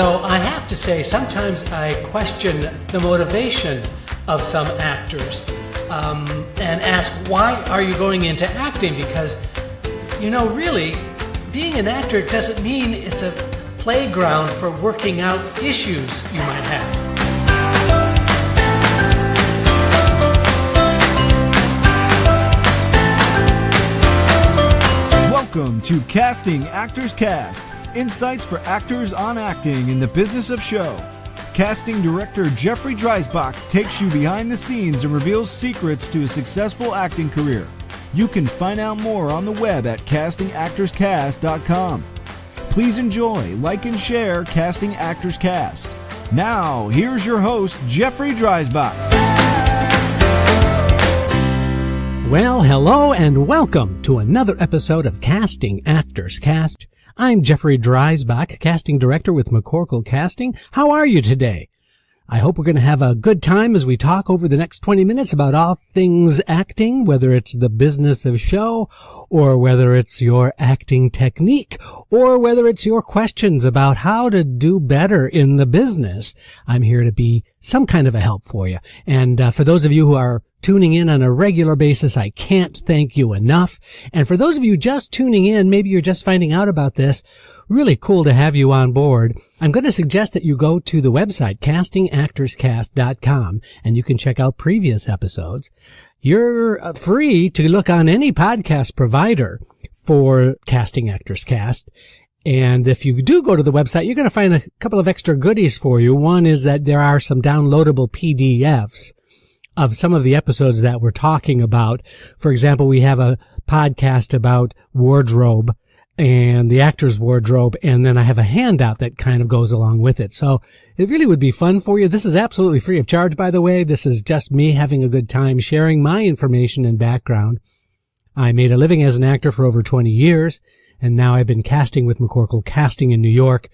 So I have to say, sometimes I question the motivation of some actors and ask, why are you going into acting? Because, really, being an actor doesn't mean it's a playground for working out issues you might have. Welcome to Casting Actors Cast, insights for actors on acting in the business of show. Casting director Jeffrey Dreisbach takes you behind the scenes and reveals secrets to a successful acting career. You can find out more on the web at castingactorscast.com. Please enjoy, like, and share Casting Actors Cast. Now, here's your host, Jeffrey Dreisbach. Well, hello and welcome to another episode of Casting Actors Cast. I'm Jeffrey Dreisbach, casting director with McCorkle Casting. How are you today? I hope we're going to have a good time as we talk over the next 20 minutes about all things acting, whether it's the business of show, or whether it's your acting technique, or whether it's your questions about how to do better in the business. I'm here to be some kind of a help for you. And for those of you who are tuning in on a regular basis, I can't thank you enough. And for those of you just tuning in, maybe you're just finding out about this, really cool to have you on board. I'm going to suggest that you go to the website, castingactorscast.com, and you can check out previous episodes. You're free to look on any podcast provider for Casting Actors Cast. And if you do go to the website, you're going to find a couple of extra goodies for you. One is that there are some downloadable PDFs of some of the episodes that we're talking about. For example, we have a podcast about wardrobe and the actor's wardrobe, and then I have a handout that kind of goes along with it. So it really would be fun for you. This is absolutely free of charge, by the way. This is just me having a good time sharing my information and background. I made a living as an actor for over 20 years, and now I've been casting with McCorkle Casting in New York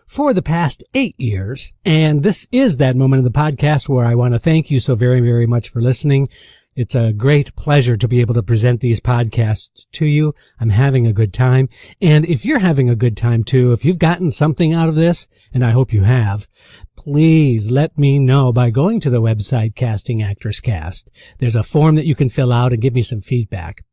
for the past 8 years. And this is that moment of the podcast where I want to thank you so very, very much for listening. It's a great pleasure to be able to present these podcasts to you. I'm having a good time. And if you're having a good time too, if you've gotten something out of this, and I hope you have, please let me know by going to the website Casting Actors Cast. There's a form that you can fill out and give me some feedback.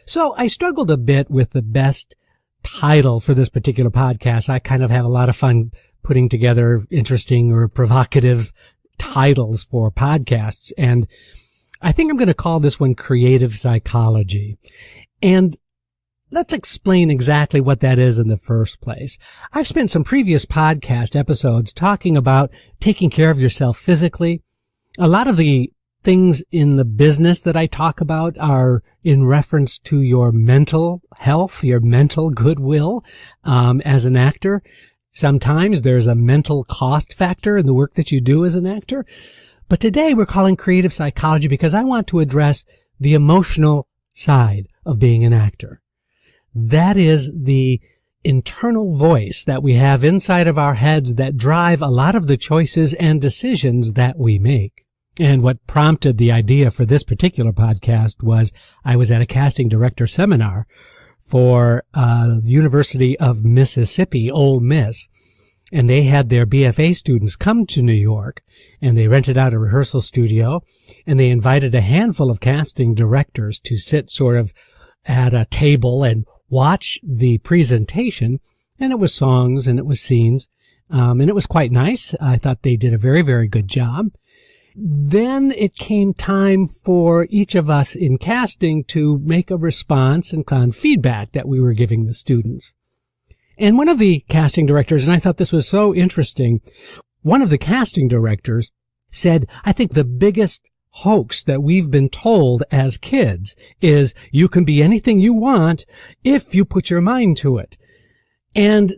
So I struggled a bit with the best title for this particular podcast. I kind of have a lot of fun putting together interesting or provocative titles for podcasts. And I think I'm going to call this one Creative Psychology. And let's explain exactly what that is in the first place. I've spent some previous podcast episodes talking about taking care of yourself physically. A lot of the things in the business that I talk about are in reference to your mental health, your mental goodwill as an actor. Sometimes there's a mental cost factor in the work that you do as an actor. But today we're calling creative psychology because I want to address the emotional side of being an actor. That is the internal voice that we have inside of our heads that drive a lot of the choices and decisions that we make. And what prompted the idea for this particular podcast was I was at a casting director seminar for the University of Mississippi, Ole Miss. And they had their BFA students come to New York, and they rented out a rehearsal studio, and they invited a handful of casting directors to sit sort of at a table and watch the presentation. And it was songs and it was scenes, and it was quite nice. I thought they did a very, very good job. Then it came time for each of us in casting to make a response and on feedback that we were giving the students. And one of the casting directors, and I thought this was so interesting, one of the casting directors said, I think the biggest hoax that we've been told as kids is you can be anything you want if you put your mind to it. And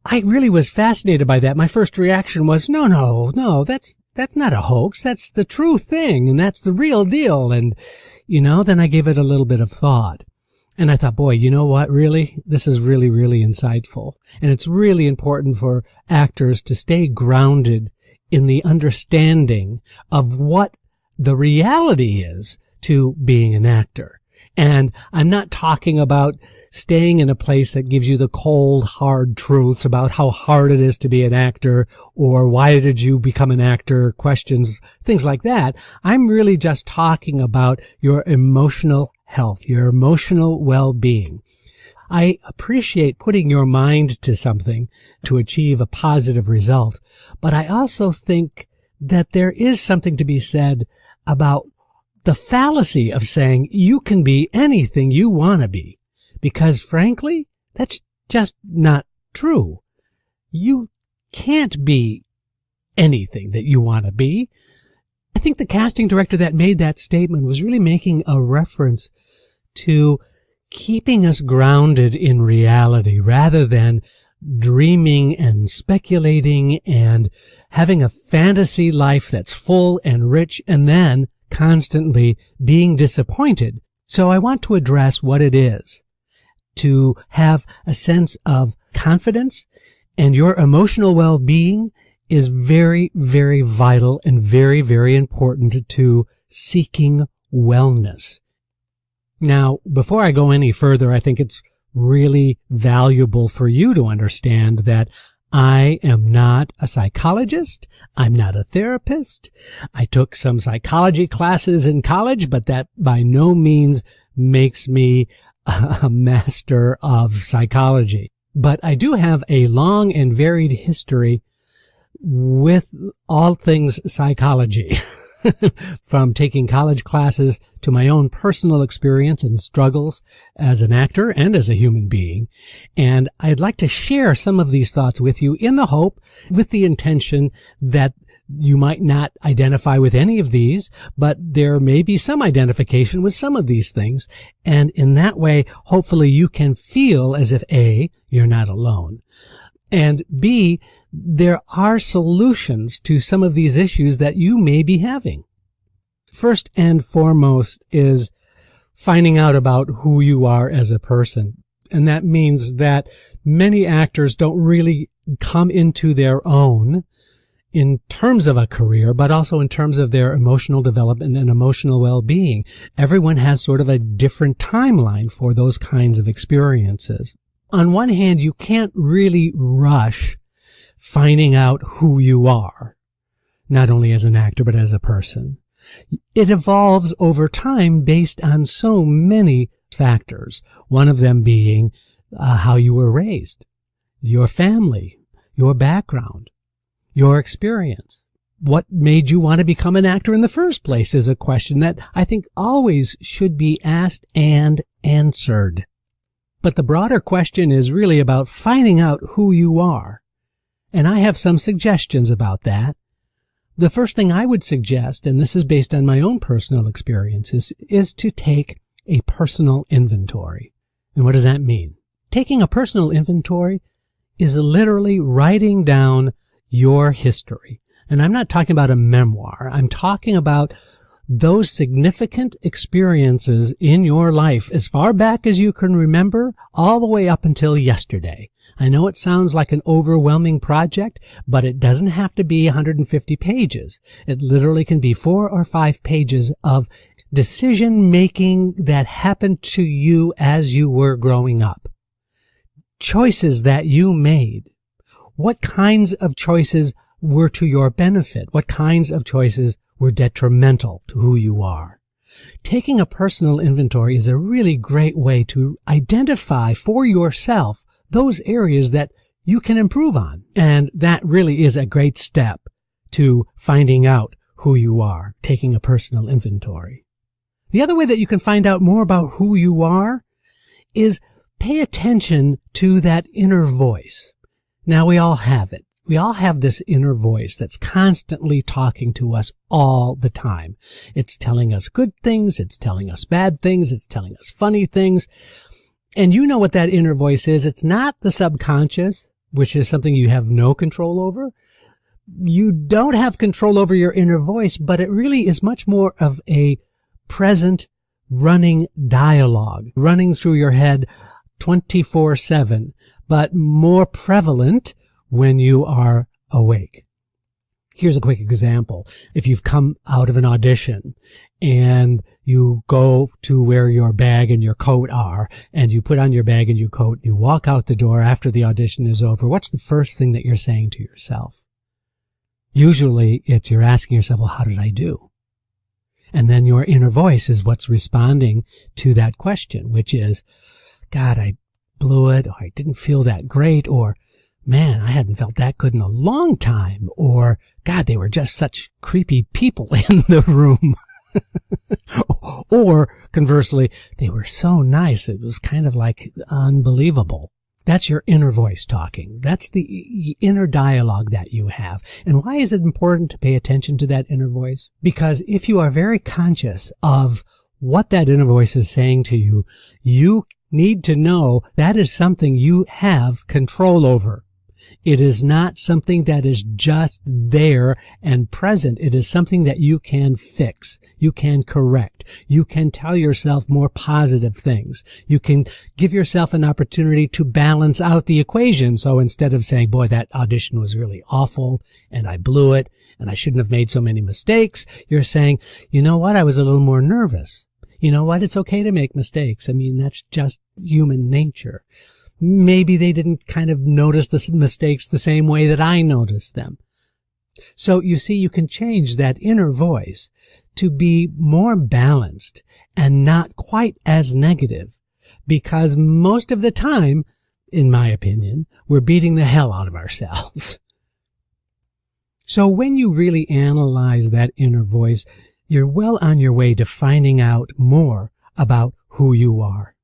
I really was fascinated by that. My first reaction was, no, that's not a hoax. That's the true thing, and that's the real deal. And, then I gave it a little bit of thought. And I thought, boy, you know what, really? This is really, really insightful. And it's really important for actors to stay grounded in the understanding of what the reality is to being an actor. And I'm not talking about staying in a place that gives you the cold, hard truths about how hard it is to be an actor or why did you become an actor, questions, things like that. I'm really just talking about your emotional health, your emotional well-being. I appreciate putting your mind to something to achieve a positive result, but I also think that there is something to be said about the fallacy of saying you can be anything you want to be, because frankly, that's just not true. You can't be anything that you want to be. I think the casting director that made that statement was really making a reference to keeping us grounded in reality rather than dreaming and speculating and having a fantasy life that's full and rich and then constantly being disappointed. So I want to address what it is to have a sense of confidence, and your emotional well-being is very, very vital and very, very important to seeking wellness. Now, before I go any further, I think it's really valuable for you to understand that I am not a psychologist. I'm not a therapist. I took some psychology classes in college, but that by no means makes me a master of psychology. But I do have a long and varied history with all things psychology. From taking college classes to my own personal experience and struggles as an actor and as a human being. And I'd like to share some of these thoughts with you in the hope, with the intention that you might not identify with any of these, but there may be some identification with some of these things. And in that way, hopefully you can feel as if A, you're not alone, and B, there are solutions to some of these issues that you may be having. First and foremost is finding out about who you are as a person. And that means that many actors don't really come into their own in terms of a career, but also in terms of their emotional development and emotional well-being. Everyone has sort of a different timeline for those kinds of experiences. On one hand, you can't really rush finding out who you are, not only as an actor, but as a person. It evolves over time based on so many factors, one of them being how you were raised, your family, your background, your experience. What made you want to become an actor in the first place is a question that I think always should be asked and answered. But the broader question is really about finding out who you are. And I have some suggestions about that. The first thing I would suggest, and this is based on my own personal experiences, is to take a personal inventory. And what does that mean? Taking a personal inventory is literally writing down your history. And I'm not talking about a memoir. I'm talking about those significant experiences in your life as far back as you can remember, all the way up until yesterday. I know it sounds like an overwhelming project, but it doesn't have to be 150 pages. It literally can be 4 or 5 pages of decision making that happened to you as you were growing up. Choices that you made. What kinds of choices were to your benefit? What kinds of choices were detrimental to who you are? Taking a personal inventory is a really great way to identify for yourself those areas that you can improve on. And that really is a great step to finding out who you are, taking a personal inventory. The other way that you can find out more about who you are is pay attention to that inner voice. Now, we all have it. We all have this inner voice that's constantly talking to us all the time. It's telling us good things. It's telling us bad things. It's telling us funny things. And you know what that inner voice is. It's not the subconscious, which is something you have no control over. You don't have control over your inner voice, but it really is much more of a present running dialogue, running through your head 24/7, but more prevalent when you are awake. Here's a quick example. If you've come out of an audition and you go to where your bag and your coat are, and you put on your bag and your coat, and you walk out the door after the audition is over, what's the first thing that you're saying to yourself? Usually you're asking yourself, well, how did I do? And then your inner voice is what's responding to that question, which is, God, I blew it, or I didn't feel that great, or man, I hadn't felt that good in a long time, or God, they were just such creepy people in the room. Or conversely, they were so nice, it was kind of like unbelievable. That's your inner voice talking. That's the inner dialogue that you have. And why is it important to pay attention to that inner voice? Because if you are very conscious of what that inner voice is saying to you, you need to know that is something you have control over. It is not something that is just there and present. It is something that you can fix. You can correct. You can tell yourself more positive things. You can give yourself an opportunity to balance out the equation. So instead of saying, boy, that audition was really awful and I blew it and I shouldn't have made so many mistakes, you're saying, you know what? I was a little more nervous. You know what? It's okay to make mistakes. I mean, that's just human nature. Maybe they didn't kind of notice the mistakes the same way that I noticed them. So you see, you can change that inner voice to be more balanced and not quite as negative, because most of the time, in my opinion, we're beating the hell out of ourselves. So when you really analyze that inner voice, you're well on your way to finding out more about who you are.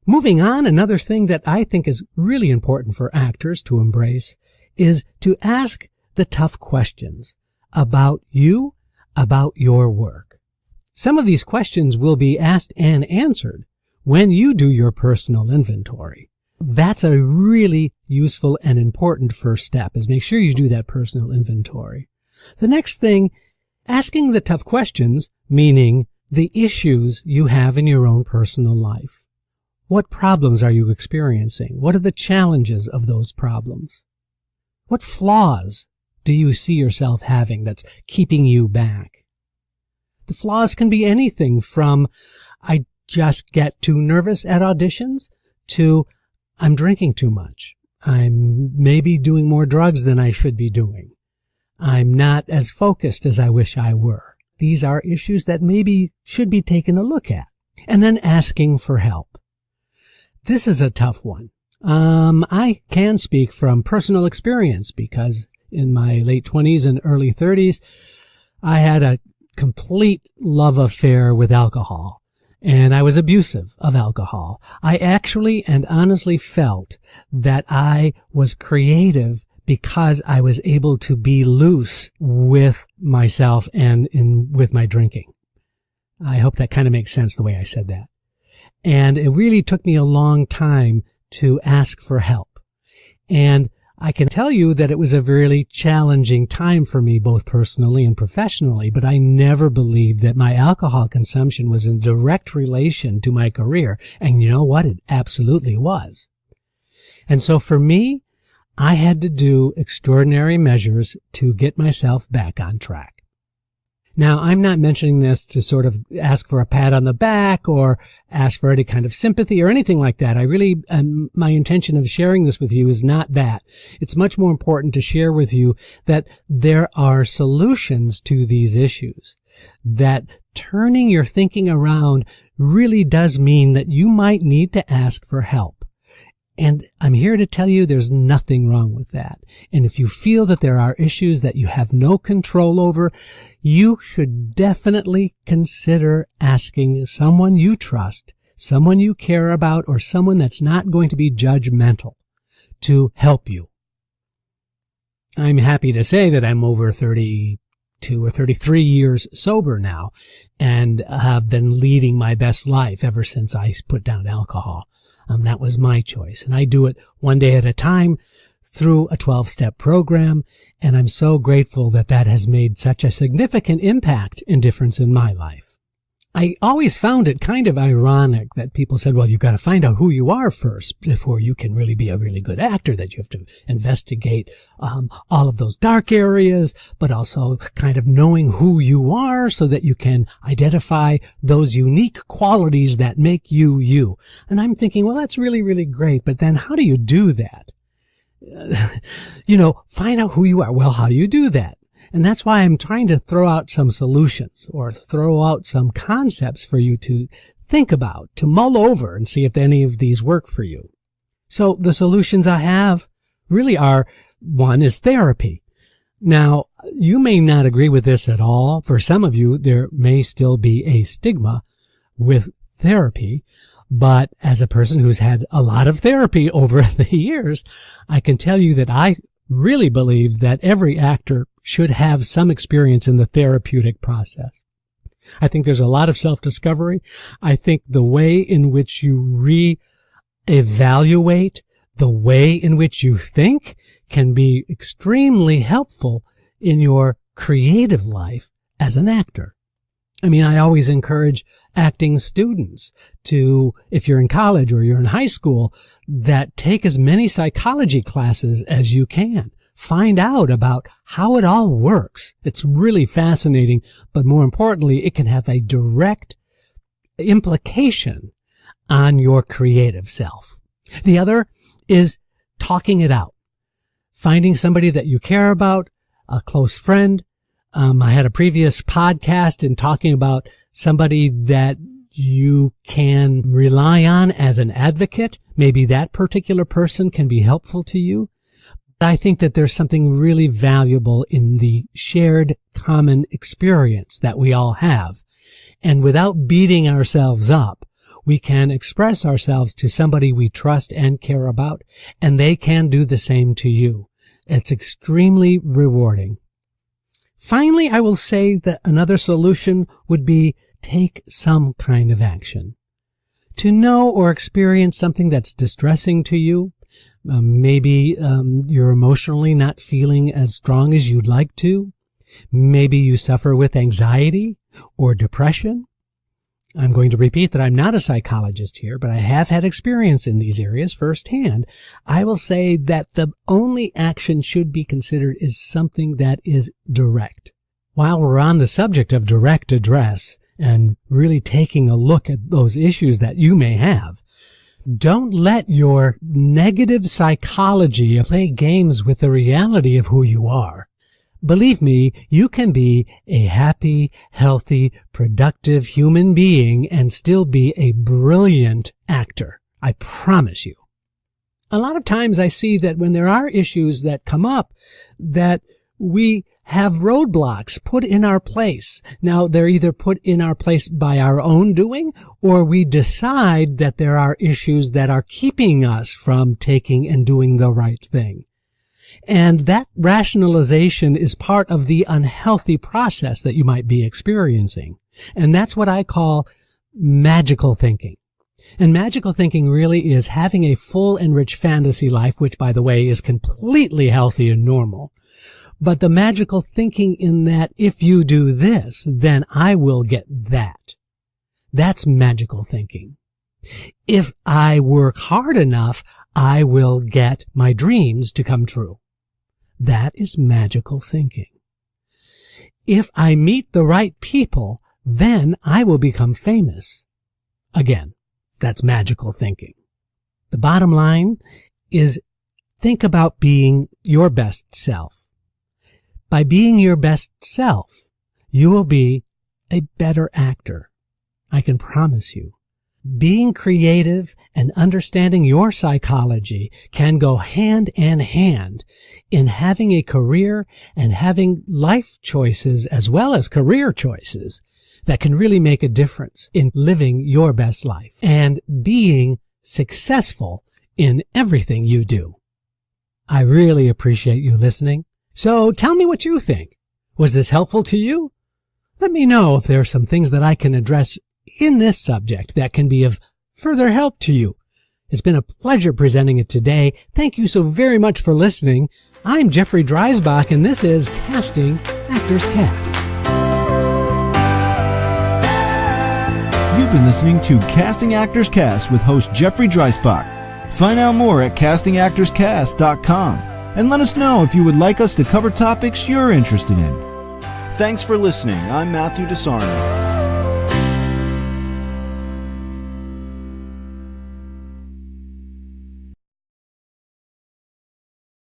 Moving on, another thing that I think is really important for actors to embrace is to ask the tough questions about you, about your work. Some of these questions will be asked and answered when you do your personal inventory. That's a really useful and important first step, is make sure you do that personal inventory. The next thing, asking the tough questions, meaning the issues you have in your own personal life. What problems are you experiencing? What are the challenges of those problems? What flaws do you see yourself having that's keeping you back? The flaws can be anything from, I just get too nervous at auditions, to I'm drinking too much. I'm maybe doing more drugs than I should be doing. I'm not as focused as I wish I were. These are issues that maybe should be taken a look at. And then asking for help. This is a tough one. I can speak from personal experience because in my late 20s and early 30s, I had a complete love affair with alcohol, and I was abusive of alcohol. I actually and honestly felt that I was creative because I was able to be loose with myself and with my drinking. I hope that kind of makes sense the way I said that. And it really took me a long time to ask for help. And I can tell you that it was a really challenging time for me, both personally and professionally, but I never believed that my alcohol consumption was in direct relation to my career. And you know what? It absolutely was. And so for me, I had to do extraordinary measures to get myself back on track. Now, I'm not mentioning this to sort of ask for a pat on the back or ask for any kind of sympathy or anything like that. I really, my intention of sharing this with you is not that. It's much more important to share with you that there are solutions to these issues, that turning your thinking around really does mean that you might need to ask for help. And I'm here to tell you there's nothing wrong with that. And if you feel that there are issues that you have no control over, you should definitely consider asking someone you trust, someone you care about, or someone that's not going to be judgmental to help you. I'm happy to say that I'm over 32 or 33 years sober now and have been leading my best life ever since I put down alcohol. That was my choice, and I do it one day at a time through a 12-step program, and I'm so grateful that that has made such a significant impact and difference in my life. I always found it kind of ironic that people said, well, you've got to find out who you are first before you can really be a really good actor, that you have to investigate all of those dark areas, but also kind of knowing who you are so that you can identify those unique qualities that make you you. And I'm thinking, well, that's really, really great, but then how do you do that? Find out who you are. Well, how do you do that? And that's why I'm trying to throw out some solutions or throw out some concepts for you to think about, to mull over and see if any of these work for you. So the solutions I have really are, one is therapy. Now, you may not agree with this at all. For some of you, there may still be a stigma with therapy. But as a person who's had a lot of therapy over the years, I can tell you that I really believe that every actor should have some experience in the therapeutic process. I think there's a lot of self-discovery. I think the way in which you re-evaluate the way in which you think can be extremely helpful in your creative life as an actor. I mean, I always encourage acting students to, if you're in college or you're in high school, that take as many psychology classes as you can. Find out about how it all works. It's really fascinating, but more importantly, it can have a direct implication on your creative self. The other is talking it out. Finding somebody that you care about, a close friend. I had a previous podcast in talking about somebody that you can rely on as an advocate. Maybe that particular person can be helpful to you. I think that there's something really valuable in the shared common experience that we all have. And without beating ourselves up, we can express ourselves to somebody we trust and care about, and they can do the same to you. It's extremely rewarding. Finally, I will say that another solution would be take some kind of action. To know or experience something that's distressing to you, maybe you're emotionally not feeling as strong as you'd like to. Maybe you suffer with anxiety or depression. I'm going to repeat that I'm not a psychologist here, but I have had experience in these areas firsthand. I will say that the only action should be considered is something that is direct. While we're on the subject of direct address and really taking a look at those issues that you may have, don't let your negative psychology play games with the reality of who you are. Believe me, you can be a happy, healthy, productive human being and still be a brilliant actor. I promise you. A lot of times I see that when there are issues that come up, that we have roadblocks put in our place. Now, they're either put in our place by our own doing, or we decide that there are issues that are keeping us from taking and doing the right thing. And that rationalization is part of the unhealthy process that you might be experiencing. And that's what I call magical thinking. And magical thinking really is having a full and rich fantasy life, which, by the way, is completely healthy and normal. But the magical thinking in that if you do this, then I will get that. That's magical thinking. If I work hard enough, I will get my dreams to come true. That is magical thinking. If I meet the right people, then I will become famous. Again, that's magical thinking. The bottom line is think about being your best self. By being your best self, you will be a better actor. I can promise you. Being creative and understanding your psychology can go hand in hand in having a career and having life choices as well as career choices that can really make a difference in living your best life and being successful in everything you do. I really appreciate you listening. So tell me what you think. Was this helpful to you? Let me know if there are some things that I can address in this subject that can be of further help to you. It's been a pleasure presenting it today. Thank you so very much for listening. I'm Jeffrey Dreisbach, and this is Casting Actors Cast. You've been listening to Casting Actors Cast with host Jeffrey Dreisbach. Find out more at castingactorscast.com and let us know if you would like us to cover topics you're interested in. Thanks for listening. I'm Matthew DeSarno.